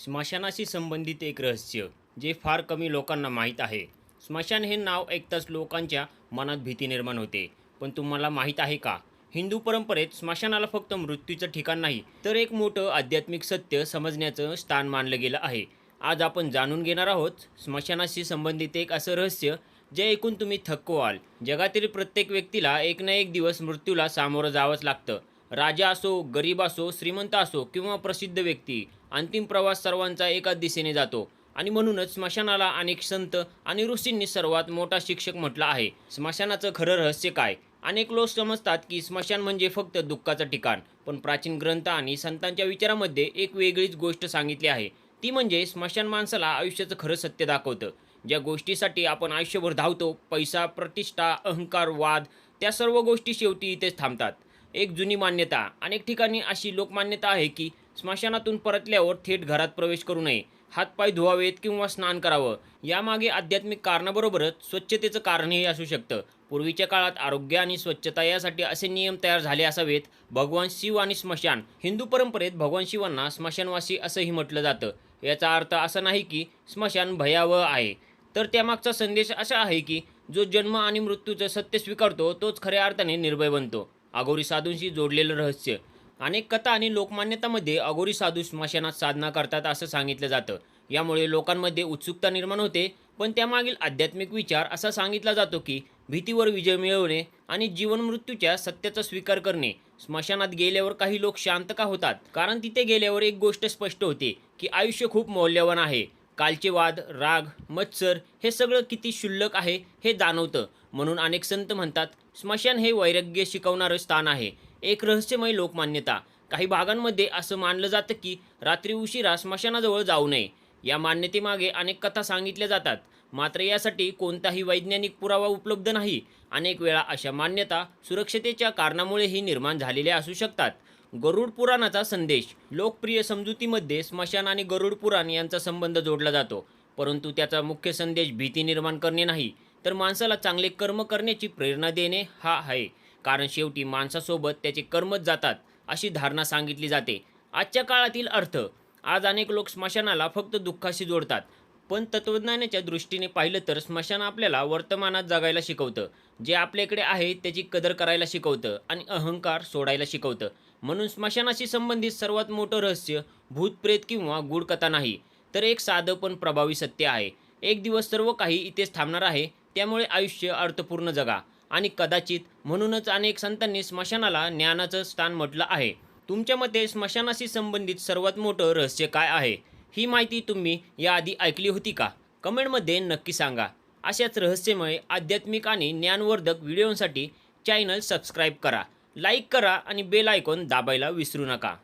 स्मशानाशी संबंधित एक रहस्य जे फार कमी लोकांना माहीत आहे. स्मशान हे नाव ऐकताच लोकांच्या मनात भीती निर्माण होते. पण तुम्हाला माहीत आहे का? हिंदू परंपरेत स्मशानाला फक्त मृत्यूचं ठिकाण नाही, तर एक मोठं आध्यात्मिक सत्य समजण्याचं स्थान मानलं गेलं आहे. आज आपण जाणून घेणार आहोत स्मशानाशी संबंधित एक असं रहस्य जे ऐकून तुम्ही थक्क व्हाल. जगातील प्रत्येक व्यक्तीला एक ना एक दिवस मृत्यूला सामोरं जावंच लागतं. राजा असो, गरीब असो, श्रीमंत असो किंवा प्रसिद्ध व्यक्ती, अंतिम प्रवास सर्वांचा एकाच दिशेने जातो. आणि म्हणूनच स्मशानाला अनेक संत आणि ऋषींनी सर्वात मोठा शिक्षक म्हटलं आहे. स्मशानाचं खरं रहस्य काय? अनेक लोक समजतात की स्मशान म्हणजे फक्त दुःखाचं ठिकाण, पण प्राचीन ग्रंथ आणि संतांच्या विचारामध्ये एक वेगळीच गोष्ट सांगितली आहे. ती म्हणजे स्मशान माणसाला आयुष्याचं खरं सत्य दाखवतं. ज्या गोष्टीसाठी आपण आयुष्यभर धावतो, पैसा, प्रतिष्ठा, अहंकार, वाद, त्या सर्व गोष्टी शेवटी इथेच थांबतात. एक जुनी मान्यता, अनेक ठिकाणी अशी लोकमान्यता आहे की स्मशानातून परतल्यावर थेट घरात प्रवेश करू नये, हातपाय धुवावेत किंवा स्नान करावं. यामागे आध्यात्मिक कारणाबरोबरच स्वच्छतेचं कारणही असू शकतं. पूर्वीच्या काळात आरोग्य आणि स्वच्छता यासाठी असे नियम तयार झाले असावेत. भगवान शिव आणि स्मशान. हिंदू परंपरेत भगवान शिवांना स्मशानवासी असंही म्हटलं जातं. याचा अर्थ असा नाही की स्मशान भयावह आहे, तर त्यामागचा संदेश असा आहे की जो जन्म आणि मृत्यूचं सत्य स्वीकारतो तोच खऱ्या अर्थाने निर्भय बनतो. अघोरी साधूंशी जोडलेलं रहस्य. अनेक कथा आणि लोकमान्यतामध्ये अघोरी साधू स्मशानात साधना करतात असं सांगितलं जातं. यामुळे लोकांमध्ये उत्सुकता निर्माण होते, पण त्यामागील आध्यात्मिक विचार असा सांगितला जातो की भीतीवर विजय मिळवणे आणि जीवन मृत्यूच्या सत्याचा स्वीकार करणे. स्मशानात गेल्यावर काही लोक शांत का होतात? कारण तिथे गेल्यावर एक गोष्ट स्पष्ट होते की आयुष्य खूप मौल्यवान आहे. कालचे वाद, राग, मत्सर हे सगळं किती क्षुल्लक आहे हे जाणवतं. म्हणून अनेक संत म्हणतात स्मशान हे वैराग्य शिकवणारं स्थान आहे. एक रहस्यमय लोकमान्यता. काही भागांमध्ये असं मानलं जातं की रात्री उशिरा स्मशानाजवळ जाऊ नये. या मान्यतेमागे अनेक कथा सांगितल्या जातात, मात्र यासाठी कोणताही वैज्ञानिक पुरावा उपलब्ध नाही. अनेक वेळा अशा मान्यता सुरक्षतेच्या कारणामुळेही निर्माण झालेल्या असू शकतात. गरुड पुराणाचा संदेश. लोकप्रिय समजुतीमध्ये स्मशान आणि गरुड पुराण यांचा संबंध जोडला जातो, परंतु त्याचा मुख्य संदेश भीती निर्माण करणे नाही, तर माणसाला चांगले कर्म करण्याची प्रेरणा देणे हा आहे. कारण शेवटी माणसासोबत त्याचे कर्मच जातात अशी धारणा सांगितली जाते. आजच्या काळातील अर्थ. आज अनेक लोक स्मशानाला फक्त दुःखाशी जोडतात, पण तत्वज्ञानाच्या दृष्टीने पाहिलं तर स्मशान आपल्याला वर्तमानात जगायला शिकवतं. जे आपल्याकडे आहे त्याची कदर करायला शिकवतं आणि अहंकार सोडायला शिकवतं. म्हणून स्मशानाशी संबंधित सर्वात मोठं रहस्य भूतप्रेत किंवा गूढ कथा नाही, तर एक साधं पण प्रभावी सत्य आहे. एक दिवस सर्व काही इथेच थांबणार आहे, त्यामुळे आयुष्य अर्थपूर्ण जगा. आणि कदाचित म्हणूनच अनेक संतांनी स्मशानाला ज्ञानाचं स्थान म्हटलं आहे. तुमच्या मते स्मशानाशी संबंधित सर्वात मोठं रहस्य काय आहे? ही माहिती तुम्ही याआधी ऐकली होती का? कमेंटमध्ये नक्की सांगा. अशाच रहस्यमय, आध्यात्मिक आणि ज्ञानवर्धक व्हिडिओंसाठी चॅनल सबस्क्राईब करा, लाईक करा आणि बेल आयकॉन दाबायला विसरू नका.